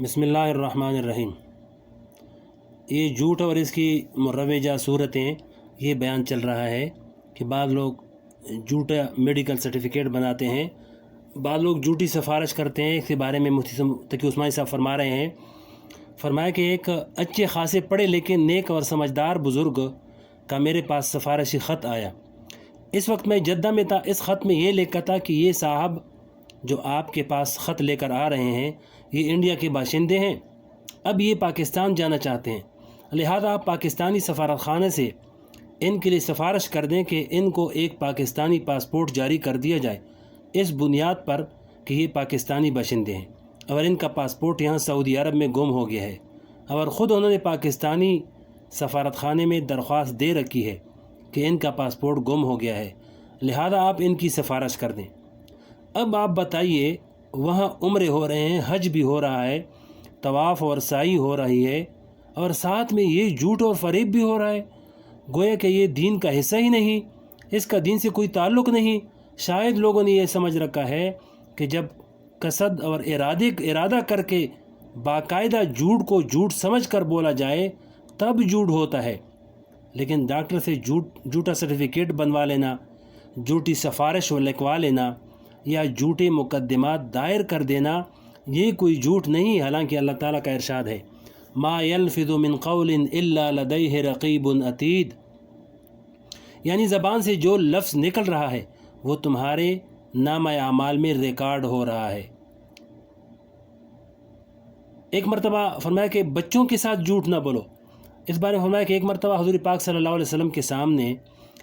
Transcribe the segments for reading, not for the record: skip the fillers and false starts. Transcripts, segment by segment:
بسم اللہ الرحمن الرحیم۔ یہ جھوٹ اور اس کی مروجہ صورتیں یہ بیان چل رہا ہے کہ بعض لوگ جھوٹا میڈیکل سرٹیفکیٹ بناتے ہیں، بعض لوگ جھوٹی سفارش کرتے ہیں۔ اس کے بارے میں مفتی تقی عثمانی صاحب فرما رہے ہیں، فرمایا کہ ایک اچھے خاصے پڑھے لیکن نیک اور سمجھدار بزرگ کا میرے پاس سفارشی خط آیا۔ اس وقت میں جدہ میں تھا۔ اس خط میں یہ لکھا تھا کہ یہ صاحب جو آپ کے پاس خط لے کر آ رہے ہیں یہ انڈیا کے باشندے ہیں، اب یہ پاکستان جانا چاہتے ہیں، لہذا آپ پاکستانی سفارت خانے سے ان کے لیے سفارش کر دیں کہ ان کو ایک پاکستانی پاسپورٹ جاری کر دیا جائے، اس بنیاد پر کہ یہ پاکستانی باشندے ہیں اور ان کا پاسپورٹ یہاں سعودی عرب میں گم ہو گیا ہے، اور خود انہوں نے پاکستانی سفارت خانے میں درخواست دے رکھی ہے کہ ان کا پاسپورٹ گم ہو گیا ہے، لہذا آپ ان کی سفارش کر دیں۔ اب آپ بتائیے، وہاں عمرے ہو رہے ہیں، حج بھی ہو رہا ہے، طواف اور سعی ہو رہی ہے، اور ساتھ میں یہ جھوٹ اور فریب بھی ہو رہا ہے، گویا کہ یہ دین کا حصہ ہی نہیں، اس کا دین سے کوئی تعلق نہیں۔ شاید لوگوں نے یہ سمجھ رکھا ہے کہ جب قصد اور ارادہ کر کے باقاعدہ جھوٹ کو جھوٹ سمجھ کر بولا جائے تب جھوٹ ہوتا ہے، لیکن ڈاکٹر سے جھوٹا سرٹیفکیٹ بنوا لینا، جھوٹی سفارش لکھوا لینا یا جھوٹے مقدمات دائر کر دینا یہ کوئی جھوٹ نہیں، حالانکہ اللہ تعالیٰ کا ارشاد ہے ما يلفظ من قول الا لديه رقیب عتید، یعنی زبان سے جو لفظ نکل رہا ہے وہ تمہارے نامہ اعمال میں ریکارڈ ہو رہا ہے۔ ایک مرتبہ فرمایا کہ بچوں کے ساتھ جھوٹ نہ بولو۔ اس بارے میں فرمایا کہ ایک مرتبہ حضور پاک صلی اللہ علیہ وسلم کے سامنے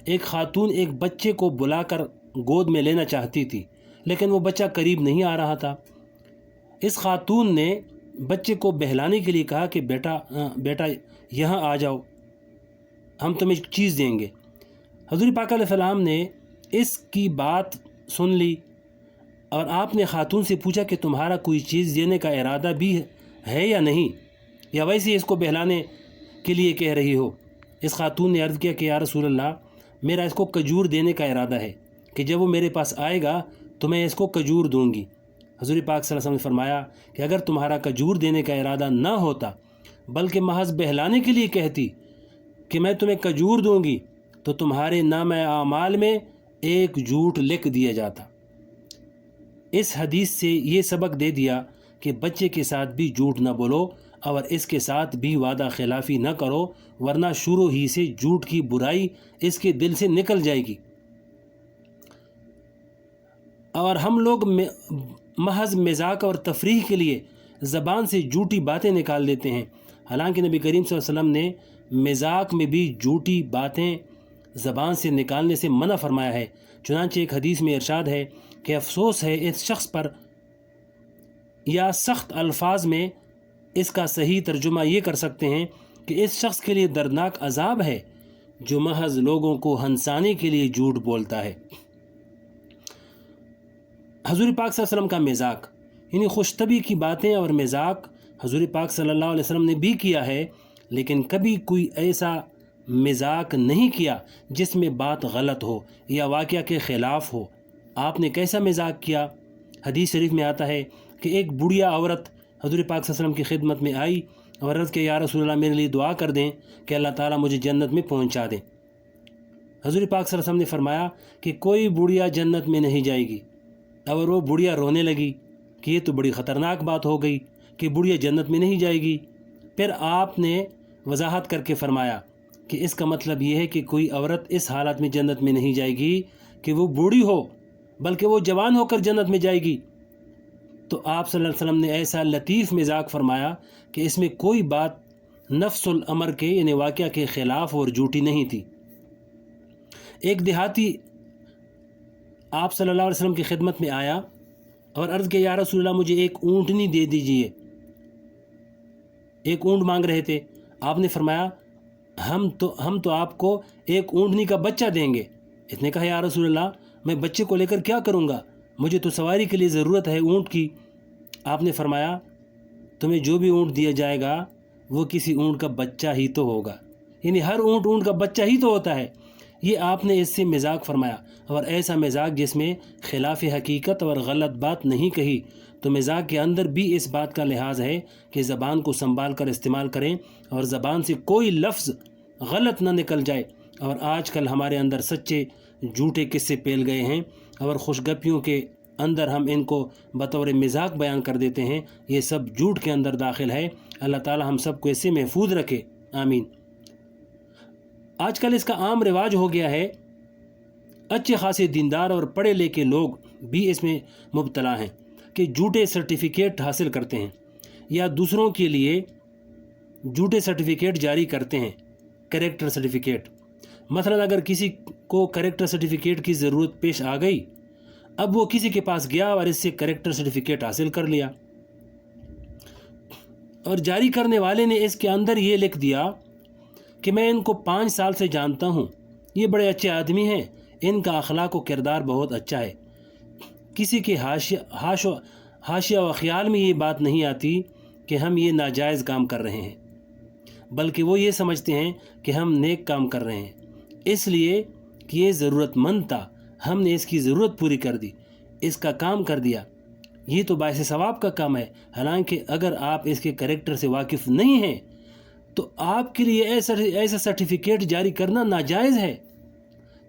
ایک خاتون ایک بچے کو بلا کر گود میں لینا چاہتی تھی، لیکن وہ بچہ قریب نہیں آ رہا تھا۔ اس خاتون نے بچے کو بہلانے کے لیے کہا کہ بیٹا یہاں آ جاؤ، ہم تمہیں چیز دیں گے۔ حضور پاک علیہ السلام نے اس کی بات سن لی اور آپ نے خاتون سے پوچھا کہ تمہارا کوئی چیز دینے کا ارادہ بھی ہے یا نہیں، یا ویسے اس کو بہلانے کے لیے کہہ رہی ہو؟ اس خاتون نے عرض کیا کہ یا رسول اللہ، میرا اس کو کھجور دینے کا ارادہ ہے کہ جب وہ میرے پاس آئے گا تو میں اس کو کھجور دوں گی۔ حضور پاک صلی اللہ علیہ وسلم نے فرمایا کہ اگر تمہارا کھجور دینے کا ارادہ نہ ہوتا بلکہ محض بہلانے کے لیے کہتی کہ میں تمہیں کھجور دوں گی تو تمہارے نامہ اعمال میں ایک جھوٹ لکھ دیا جاتا۔ اس حدیث سے یہ سبق دے دیا کہ بچے کے ساتھ بھی جھوٹ نہ بولو اور اس کے ساتھ بھی وعدہ خلافی نہ کرو، ورنہ شروع ہی سے جھوٹ کی برائی اس کے دل سے نکل جائے گی۔ اور ہم لوگ محض مذاق اور تفریح کے لیے زبان سے جھوٹی باتیں نکال دیتے ہیں، حالانکہ نبی کریم صلی اللہ علیہ وسلم نے مذاق میں بھی جھوٹی باتیں زبان سے نکالنے سے منع فرمایا ہے۔ چنانچہ ایک حدیث میں ارشاد ہے کہ افسوس ہے اس شخص پر، یا سخت الفاظ میں اس کا صحیح ترجمہ یہ کر سکتے ہیں کہ اس شخص کے لیے دردناک عذاب ہے جو محض لوگوں کو ہنسانے کے لیے جھوٹ بولتا ہے۔ حضور پاک صلی اللہ علیہ وسلم کا مذاق، یعنی خوش طبعی کی باتیں اور مذاق حضور پاک صلی اللہ علیہ وسلم نے بھی کیا ہے، لیکن کبھی کوئی ایسا مذاق نہیں کیا جس میں بات غلط ہو یا واقعہ کے خلاف ہو۔ آپ نے کیسا مذاق کیا؟ حدیث شریف میں آتا ہے کہ ایک بڑھیا عورت حضور پاک صلی اللہ علیہ وسلم کی خدمت میں آئی اور عرض کہ یا رسول اللہ میرے لیے دعا کر دیں کہ اللہ تعالیٰ مجھے جنت میں پہنچا دیں۔ حضور پاک صلی اللہ علیہ وسلم نے فرمایا کہ کوئی بڑھیا جنت میں نہیں جائے گی، اور وہ بڑھیا رونے لگی کہ یہ تو بڑی خطرناک بات ہو گئی کہ بڑھیا جنت میں نہیں جائے گی۔ پھر آپ نے وضاحت کر کے فرمایا کہ اس کا مطلب یہ ہے کہ کوئی عورت اس حالت میں جنت میں نہیں جائے گی کہ وہ بوڑھی ہو، بلکہ وہ جوان ہو کر جنت میں جائے گی۔ تو آپ صلی اللہ علیہ وسلم نے ایسا لطیف مذاق فرمایا کہ اس میں کوئی بات نفس الامر کے یعنی واقعہ کے خلاف اور جھوٹی نہیں تھی۔ ایک دیہاتی آپ صلی اللہ علیہ وسلم کی خدمت میں آیا اور عرض کہ یا رسول اللہ مجھے ایک اونٹنی دے دیجئے، ایک اونٹ مانگ رہے تھے۔ آپ نے فرمایا ہم تو آپ کو ایک اونٹنی کا بچہ دیں گے۔ اس نے کہا یا رسول اللہ میں بچے کو لے کر کیا کروں گا، مجھے تو سواری کے لیے ضرورت ہے اونٹ کی۔ آپ نے فرمایا تمہیں جو بھی اونٹ دیا جائے گا وہ کسی اونٹ کا بچہ ہی تو ہوگا، یعنی ہر اونٹ کا بچہ ہی تو ہوتا ہے۔ یہ آپ نے اس سے مذاق فرمایا، اور ایسا مذاق جس میں خلاف حقیقت اور غلط بات نہیں کہی، تو مزاح کے اندر بھی اس بات کا لحاظ ہے کہ زبان کو سنبھال کر استعمال کریں اور زبان سے کوئی لفظ غلط نہ نکل جائے۔ اور آج کل ہمارے اندر سچے جھوٹے قصے پھیل گئے ہیں اور خوشگپیوں کے اندر ہم ان کو بطور مزاق بیان کر دیتے ہیں، یہ سب جھوٹ کے اندر داخل ہے۔ اللہ تعالی ہم سب کو اسے محفوظ رکھے، آمین۔ آج کل اس کا عام رواج ہو گیا ہے، اچھے خاصے دیندار اور پڑھے لکھے لوگ بھی اس میں مبتلا ہیں کہ جھوٹے سرٹیفکیٹ حاصل کرتے ہیں یا دوسروں کے لیے جھوٹے سرٹیفکیٹ جاری کرتے ہیں، کریکٹر سرٹیفکیٹ۔ مثلا اگر کسی کو کریکٹر سرٹیفکیٹ کی ضرورت پیش آ گئی، اب وہ کسی کے پاس گیا اور اس سے کریکٹر سرٹیفکیٹ حاصل کر لیا، اور جاری کرنے والے نے اس کے اندر یہ لکھ دیا کہ میں ان کو 5 سال سے جانتا ہوں، یہ بڑے اچھے آدمی ہیں، ان کا اخلاق و کردار بہت اچھا ہے۔ کسی کے حاشیہ و خیال میں یہ بات نہیں آتی کہ ہم یہ ناجائز کام کر رہے ہیں، بلکہ وہ یہ سمجھتے ہیں کہ ہم نیک کام کر رہے ہیں، اس لیے کہ یہ ضرورت مند تھا، ہم نے اس کی ضرورت پوری کر دی، اس کا کام کر دیا، یہ تو باعث ثواب کا کام ہے۔ حالانکہ اگر آپ اس کے کریکٹر سے واقف نہیں ہیں تو آپ کے لیے ایسا سرٹیفکیٹ جاری کرنا ناجائز ہے۔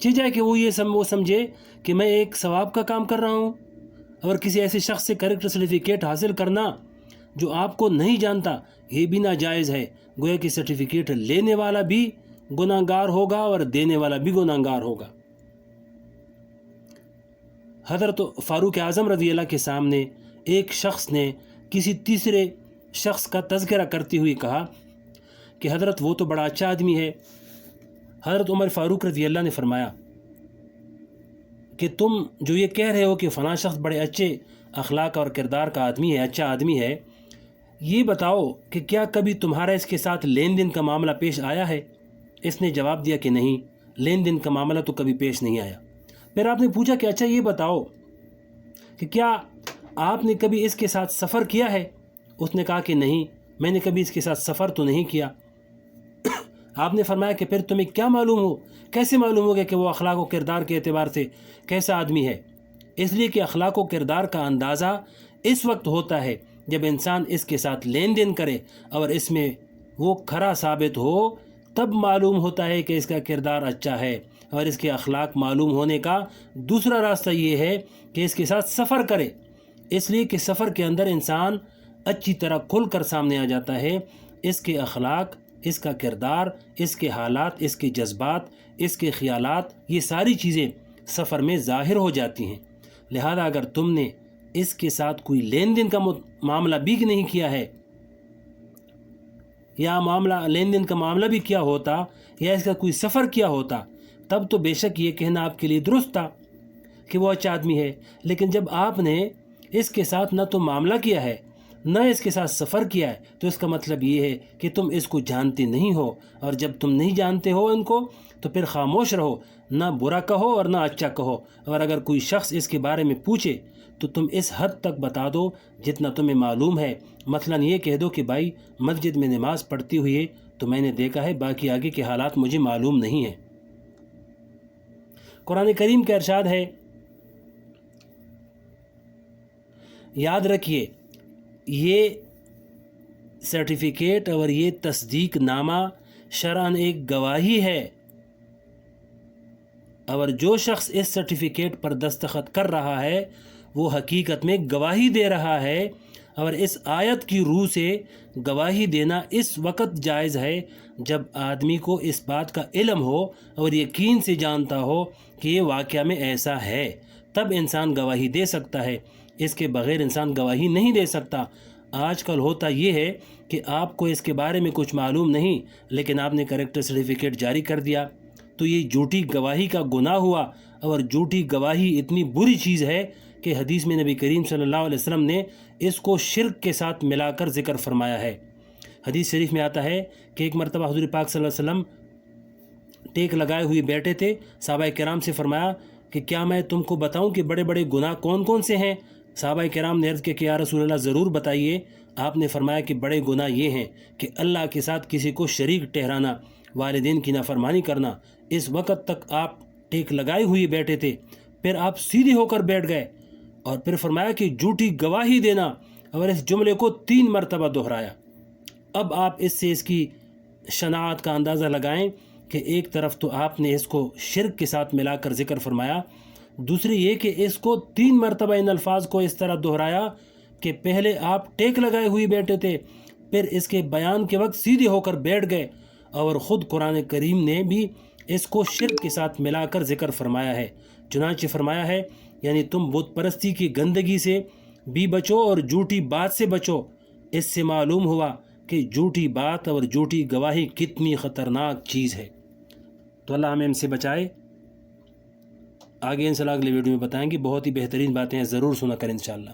جائے کہ وہ سمجھے کہ میں ایک ثواب کا کام کر رہا ہوں، اور کسی ایسے شخص سے کریکٹر سرٹیفکیٹ حاصل کرنا جو آپ کو نہیں جانتا یہ بھی ناجائز ہے۔ گویا کہ سرٹیفکیٹ لینے والا بھی گناہ گار ہوگا اور دینے والا بھی گناہ گار ہوگا۔ حضرت فاروق اعظم رضی اللہ کے سامنے ایک شخص نے کسی تیسرے شخص کا تذکرہ کرتے ہوئے کہا کہ حضرت وہ تو بڑا اچھا آدمی ہے۔ حضرت عمر فاروق رضی اللہ نے فرمایا کہ تم جو یہ کہہ رہے ہو کہ فلاں شخص بڑے اچھے اخلاق اور کردار کا آدمی ہے، اچھا آدمی ہے، یہ بتاؤ کہ کیا کبھی تمہارا اس کے ساتھ لین دین کا معاملہ پیش آیا ہے؟ اس نے جواب دیا کہ نہیں، لین دین کا معاملہ تو کبھی پیش نہیں آیا۔ پھر آپ نے پوچھا کہ اچھا یہ بتاؤ کہ کیا آپ نے کبھی اس کے ساتھ سفر کیا ہے؟ اس نے کہا کہ نہیں، میں نے کبھی اس کے ساتھ سفر تو نہیں کیا۔ آپ نے فرمایا کہ پھر تمہیں کیا معلوم ہو، کیسے معلوم ہو گیا کہ وہ اخلاق و کردار کے اعتبار سے کیسا آدمی ہے؟ اس لیے کہ اخلاق و کردار کا اندازہ اس وقت ہوتا ہے جب انسان اس کے ساتھ لین دین کرے اور اس میں وہ کھرا ثابت ہو، تب معلوم ہوتا ہے کہ اس کا کردار اچھا ہے۔ اور اس کے اخلاق معلوم ہونے کا دوسرا راستہ یہ ہے کہ اس کے ساتھ سفر کرے، اس لیے کہ سفر کے اندر انسان اچھی طرح کھل کر سامنے آ جاتا ہے، اس کے اخلاق، اس کا کردار، اس کے حالات، اس کے جذبات، اس کے خیالات، یہ ساری چیزیں سفر میں ظاہر ہو جاتی ہیں۔ لہذا اگر تم نے اس کے ساتھ کوئی لین دین کا معاملہ بھی نہیں کیا ہے، یا لین دین کا معاملہ بھی کیا ہوتا، یا اس کا کوئی سفر کیا ہوتا، تب تو بے شک یہ کہنا آپ کے لیے درست تھا کہ وہ اچھا آدمی ہے۔ لیکن جب آپ نے اس کے ساتھ نہ تو معاملہ کیا ہے، نہ اس کے ساتھ سفر کیا ہے، تو اس کا مطلب یہ ہے کہ تم اس کو جانتے نہیں ہو، اور جب تم نہیں جانتے ہو ان کو تو پھر خاموش رہو، نہ برا کہو اور نہ اچھا کہو، اور اگر کوئی شخص اس کے بارے میں پوچھے تو تم اس حد تک بتا دو جتنا تمہیں معلوم ہے۔ مثلا یہ کہہ دو کہ بھائی مسجد میں نماز پڑھتی ہوئی تو میں نے دیکھا ہے، باقی آگے کے حالات مجھے معلوم نہیں ہیں۔ قرآن کریم کا ارشاد ہے، یاد رکھیے یہ سرٹیفکیٹ اور یہ تصدیق نامہ شرعاً ایک گواہی ہے، اور جو شخص اس سرٹیفکیٹ پر دستخط کر رہا ہے وہ حقیقت میں گواہی دے رہا ہے، اور اس آیت کی روح سے گواہی دینا اس وقت جائز ہے جب آدمی کو اس بات کا علم ہو اور یقین سے جانتا ہو کہ یہ واقعہ میں ایسا ہے، تب انسان گواہی دے سکتا ہے، اس کے بغیر انسان گواہی نہیں دے سکتا۔ آج کل ہوتا یہ ہے کہ آپ کو اس کے بارے میں کچھ معلوم نہیں، لیکن آپ نے کریکٹر سرٹیفکیٹ جاری کر دیا، تو یہ جھوٹی گواہی کا گناہ ہوا، اور جھوٹی گواہی اتنی بری چیز ہے کہ حدیث میں نبی کریم صلی اللہ علیہ وسلم نے اس کو شرک کے ساتھ ملا کر ذکر فرمایا ہے۔ حدیث شریف میں آتا ہے کہ ایک مرتبہ حضور پاک صلی اللہ علیہ وسلم ٹیک لگائے ہوئے بیٹھے تھے، صحابہ کرام سے فرمایا کہ کیا میں تم کو بتاؤں کہ بڑے بڑے گناہ کون کون سے ہیں؟ صحابہ کرام نے عرض کیا کہ یا رسول اللہ ضرور بتائیے۔ آپ نے فرمایا کہ بڑے گناہ یہ ہیں کہ اللہ کے ساتھ کسی کو شریک ٹھہرانا، والدین کی نافرمانی کرنا۔ اس وقت تک آپ ٹیک لگائے ہوئے بیٹھے تھے، پھر آپ سیدھے ہو کر بیٹھ گئے، اور پھر فرمایا کہ جھوٹی گواہی دینا، اور اس جملے کو 3 مرتبہ دہرایا۔ اب آپ اس سے اس کی شناعت کا اندازہ لگائیں کہ ایک طرف تو آپ نے اس کو شرک کے ساتھ ملا کر ذکر فرمایا، دوسری یہ کہ اس کو 3 مرتبہ ان الفاظ کو اس طرح دہرایا کہ پہلے آپ ٹیک لگائے ہوئے بیٹھے تھے، پھر اس کے بیان کے وقت سیدھے ہو کر بیٹھ گئے، اور خود قرآن کریم نے بھی اس کو شرک کے ساتھ ملا کر ذکر فرمایا ہے۔ چنانچہ فرمایا ہے یعنی تم بت پرستی کی گندگی سے بھی بچو اور جھوٹی بات سے بچو۔ اس سے معلوم ہوا کہ جھوٹی بات اور جھوٹی گواہی کتنی خطرناک چیز ہے۔ تو اللہ ہمیں ان سے بچائے۔ آگے انشاءاللہ اگلے ویڈیو میں بتائیں گے، بہت ہی بہترین باتیں ہیں، ضرور سنا کریں انشاءاللہ۔